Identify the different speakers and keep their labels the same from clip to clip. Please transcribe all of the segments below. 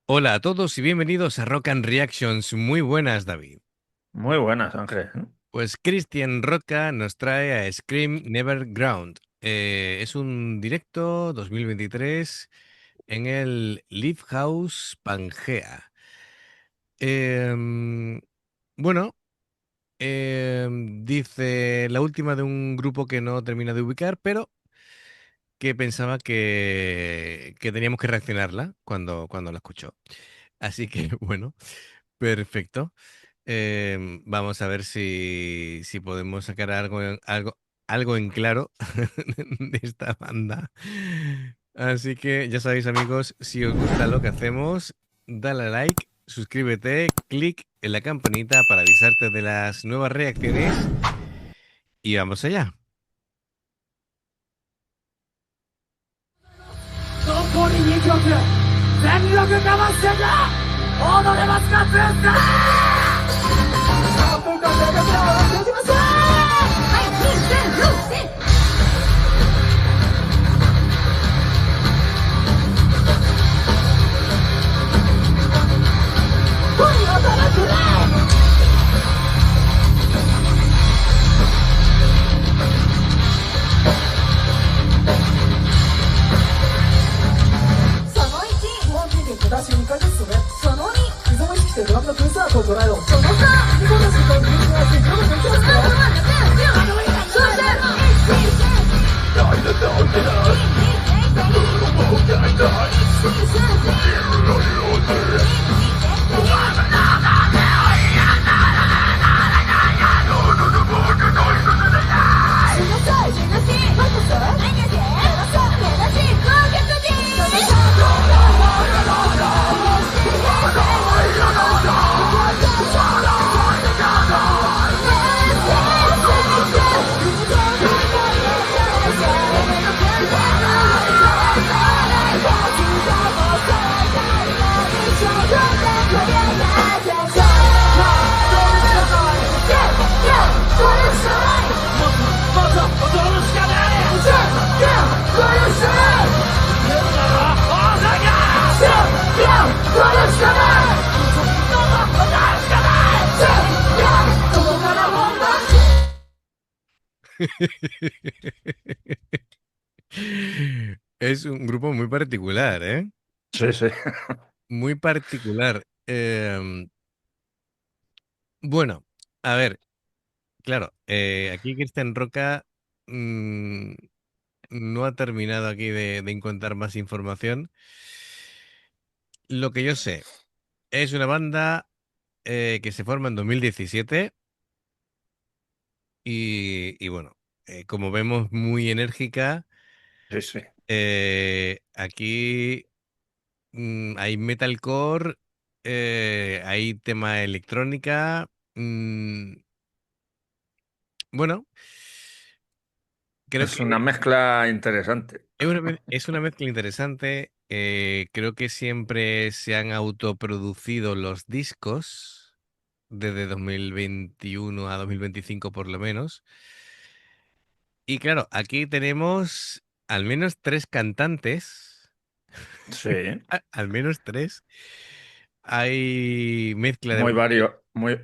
Speaker 1: Hola a todos y bienvenidos a Rock and Reactions. Muy buenas, David.
Speaker 2: Muy buenas, Ángel.
Speaker 1: Pues Christian Roca nos trae a Scream Never Ground. Es un directo 2023 en el Live House Pangea. Em, bueno, dice la última de un grupo que no termina de ubicar, pero que pensaba que teníamos que reaccionarla cuando la escuchó. Así que, bueno, perfecto. Vamos a ver si podemos sacar algo en claro de esta banda. Así que ya sabéis, amigos, si os gusta lo que hacemos, dale a like, suscríbete, clic en la campanita para avisarte de las nuevas reacciones y vamos allá.
Speaker 2: 残り2曲全力かましてんだ踊れますかツースター文化生活をやっていきましょうはい、2、3、4、声を届けないその1本気に下し2ヶ月それその2依存意識でドラムのプーサーと捉えろその3ニコラスと人間は全部のキャスト
Speaker 1: Es un grupo muy particular, ¿eh?
Speaker 2: Sí, sí.
Speaker 1: Muy particular. Bueno, a ver, claro, aquí Cristian Roca mm, no ha terminado aquí de encontrar más información. Lo que yo sé es una banda que se forma en 2017 y bueno, como vemos, muy enérgica.
Speaker 2: Sí, sí.
Speaker 1: Aquí hay metalcore, hay tema electrónica. Bueno, creo
Speaker 2: Es una
Speaker 1: que
Speaker 2: mezcla interesante.
Speaker 1: es una mezcla interesante. Creo que siempre se han autoproducido los discos desde 2021 a 2025 por lo menos. Y claro, aquí tenemos al menos tres cantantes,
Speaker 2: Sí.
Speaker 1: al menos tres. Hay mezcla de
Speaker 2: Muy
Speaker 1: voces,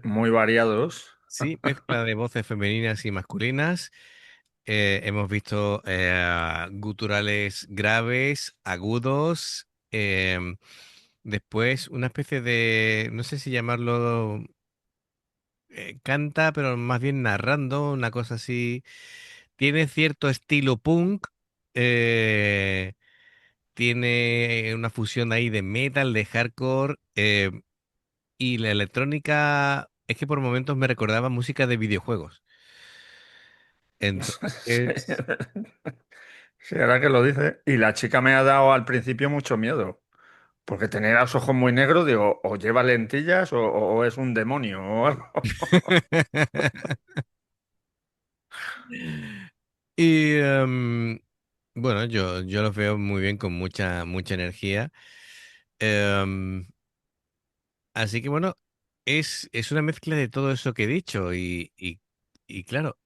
Speaker 2: muy variados.
Speaker 1: sí, mezcla de voces femeninas y masculinas. Hemos visto guturales graves, agudos. Después una especie de, no sé si llamarlo, canta, pero más bien narrando, una cosa así. Tiene cierto estilo punk. eh, Tiene una fusión ahí de metal, de hardcore. Y la electrónica es que por momentos me recordaba música de videojuegos.
Speaker 2: Sí.
Speaker 1: Entonces,
Speaker 2: Sí, ahora que lo dice. Y la chica me ha dado al principio mucho miedo. Porque tenía los ojos muy negros, digo, o lleva lentillas o es un demonio o algo.
Speaker 1: y bueno, yo los veo muy bien con mucha energía. Em, Así que bueno, es una mezcla de todo eso que he dicho y claro,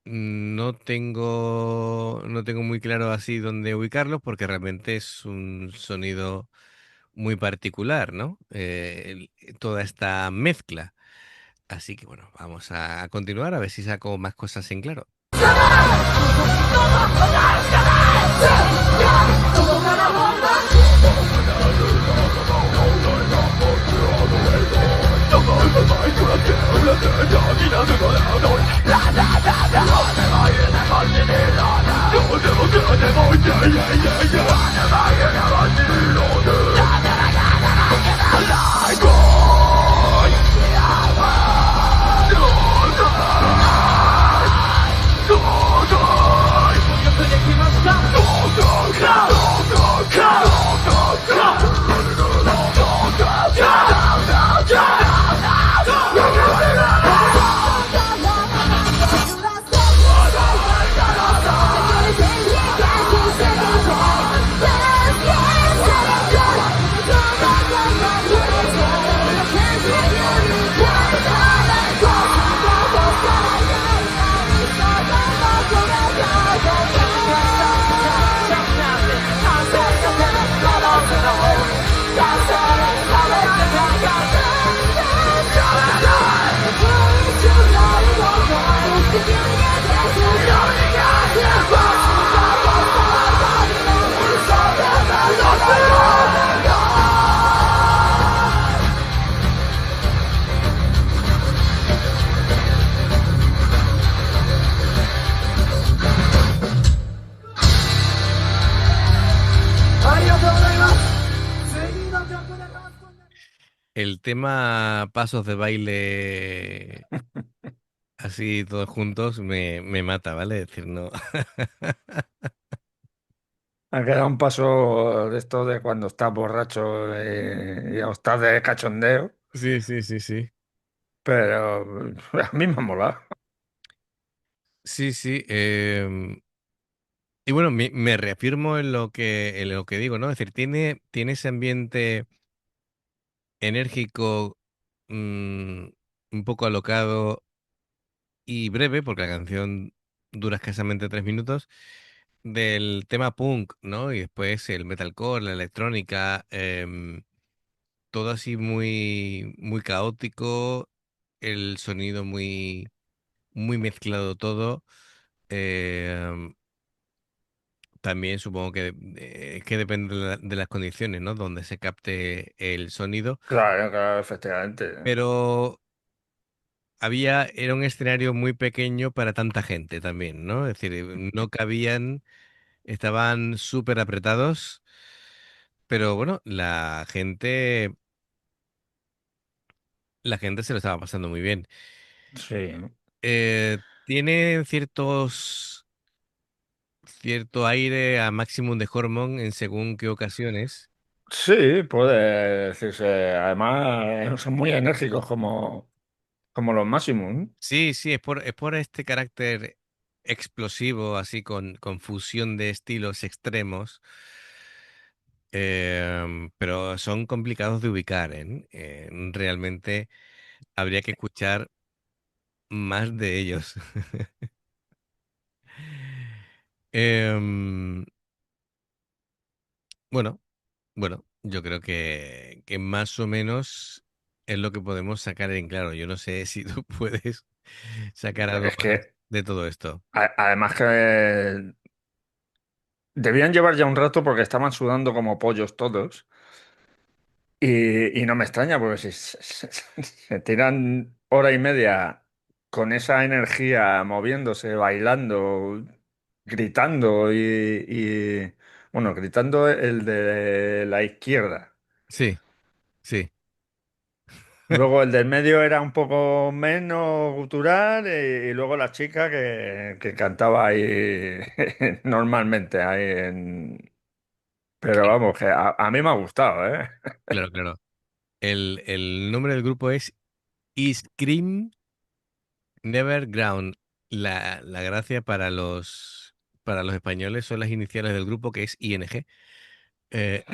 Speaker 1: no tengo muy claro así dónde ubicarlos porque realmente es un sonido muy particular, ¿no? Toda esta mezcla. Así que bueno, vamos a continuar a ver si saco más cosas en claro. El tema pasos de baile así todos juntos me mata, ¿vale? Es decir, no.
Speaker 2: Ha quedado un paso de esto de cuando estás borracho o estás de cachondeo,
Speaker 1: Sí, sí, sí, sí.
Speaker 2: pero a mí me ha molado.
Speaker 1: Sí, sí. Y bueno, me reafirmo en lo que digo, ¿no? Es decir, tiene ese ambiente enérgico, mm, un poco alocado y breve, porque la canción dura escasamente 3 minutos, del tema punk, ¿no? Y después el metalcore, la electrónica, todo así muy, muy caótico, el sonido muy, muy mezclado todo. em, También supongo que depende de las condiciones, ¿no? Donde se capte el sonido.
Speaker 2: Claro, claro, efectivamente.
Speaker 1: Pero era un escenario muy pequeño para tanta gente también, ¿no? Es decir, no cabían, estaban súper apretados, pero bueno, la gente se lo estaba pasando muy bien.
Speaker 2: Sí.
Speaker 1: Tiene cierto aire a Maximum de Hormone en según qué ocasiones.
Speaker 2: Sí, puede decirse. Además, son muy enérgicos como los Máximos.
Speaker 1: Sí, sí, es por este carácter explosivo, así con fusión de estilos extremos, pero son complicados de ubicar, ¿eh? Realmente habría que escuchar más de ellos. Em, bueno, bueno, yo creo que más o menos es lo que podemos sacar en claro. Yo no sé si tú puedes sacar algo
Speaker 2: Es
Speaker 1: más
Speaker 2: que,
Speaker 1: de todo esto.
Speaker 2: además que debían llevar ya un rato porque estaban sudando como pollos todos. Y no me extraña, porque si se tiran hora y media con esa energía, moviéndose, bailando, gritando bueno, gritando el de la izquierda.
Speaker 1: Sí, sí.
Speaker 2: Luego el del medio era un poco menos gutural y luego la chica que cantaba ahí normalmente. Pero vamos, que a mí me ha gustado, ¿eh?
Speaker 1: Claro, claro. El nombre del grupo es Scream Never Ground. La gracia para los españoles son las iniciales del grupo, que es ING. eh,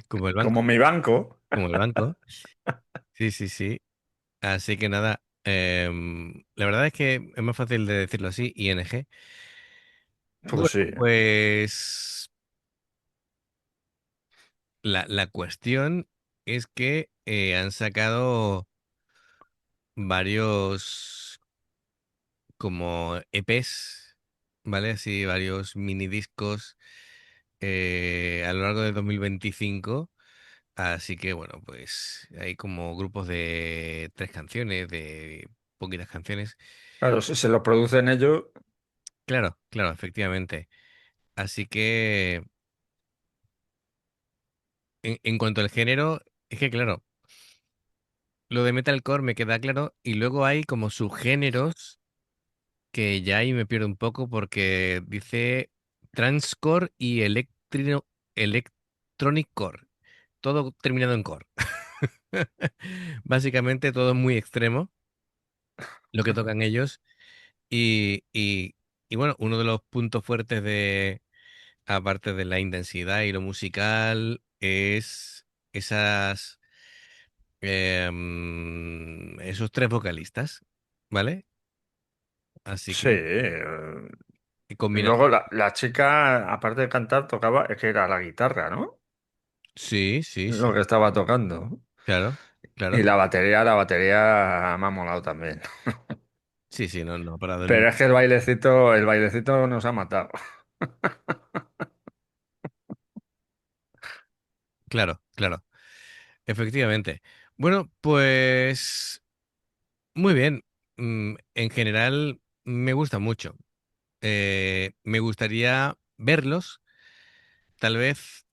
Speaker 1: como el
Speaker 2: Como
Speaker 1: banco,
Speaker 2: mi banco.
Speaker 1: como el banco. Sí, sí, sí. Así que nada. La verdad es que es más fácil de decirlo así, ING. Bueno,
Speaker 2: Pues sí.
Speaker 1: pues la cuestión es que han sacado varios como EPs, ¿vale? Así, varios mini discos a lo largo de 2025. Así que bueno, pues hay como grupos de tres canciones, de poquitas canciones.
Speaker 2: Claro, si se lo producen ellos,
Speaker 1: Claro, claro, efectivamente. Así que en cuanto al género, es que claro, lo de metalcore me queda claro y luego hay como subgéneros que ya ahí me pierdo un poco porque dice transcore y electronic core, todo terminado en core. Básicamente todo muy extremo, lo que tocan ellos. Y, y, y bueno, uno de los puntos fuertes de, aparte de la intensidad y lo musical, es esas, esos tres vocalistas, ¿vale? Así
Speaker 2: sí.
Speaker 1: que combina.
Speaker 2: Luego la chica, aparte de cantar, tocaba, es que era la guitarra, ¿no?
Speaker 1: Sí, sí,
Speaker 2: Lo que
Speaker 1: sí,
Speaker 2: estaba tocando.
Speaker 1: claro,
Speaker 2: Y
Speaker 1: claro.
Speaker 2: la batería me ha molado también.
Speaker 1: Sí, sí, no, no ha parado
Speaker 2: Pero
Speaker 1: nunca.
Speaker 2: es que el bailecito nos ha matado.
Speaker 1: Claro, claro, efectivamente. Bueno, pues muy bien. En general me gusta mucho. Me gustaría verlos, tal vez,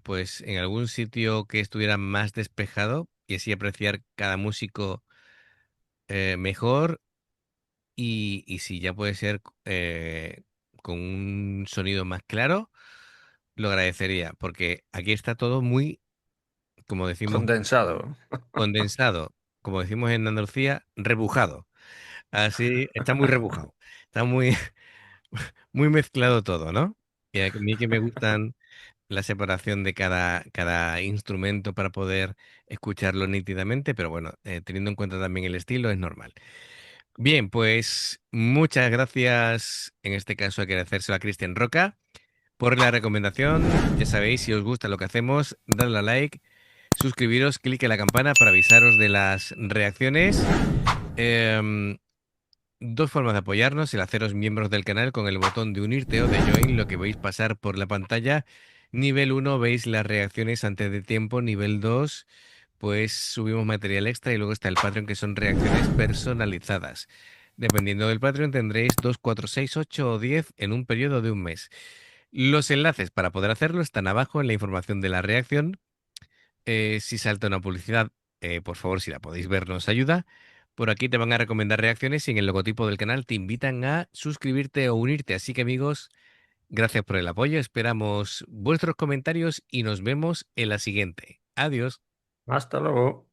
Speaker 1: pues en algún sitio que estuviera más despejado y así apreciar cada músico mejor y si ya puede ser con un sonido más claro, lo agradecería, porque aquí está todo muy, como decimos,
Speaker 2: Condensado.
Speaker 1: condensado, como decimos en Andalucía, rebujado. Así, está muy rebujado, está muy, muy mezclado todo, ¿no? Y a mí que me gustan la separación de cada instrumento para poder escucharlo nítidamente, pero bueno, teniendo en cuenta también el estilo, es normal. Bien, pues muchas gracias, en este caso hay que agradecérselo a Cristian Roca por la recomendación. Ya sabéis, si os gusta lo que hacemos, dadle a like, suscribiros, clic en la campana para avisaros de las reacciones. Em, Dos formas de apoyarnos, el haceros miembros del canal con el botón de unirte o de join, lo que veis pasar por la pantalla. Nivel uno veis las reacciones antes de tiempo. Nivel 2 pues subimos material extra y luego está el Patreon que son reacciones personalizadas. Dependiendo del Patreon tendréis 2 4 6 8 o 10 en un periodo de un mes. Los enlaces para poder hacerlo están abajo en la información de la reacción. Si salta una publicidad, por favor, si la podéis ver, nos ayuda. Por aquí te van a recomendar reacciones y en el logotipo del canal te invitan a suscribirte o unirte. Así que amigos, gracias por el apoyo. Esperamos vuestros comentarios y nos vemos en la siguiente. Adiós.
Speaker 2: Hasta luego.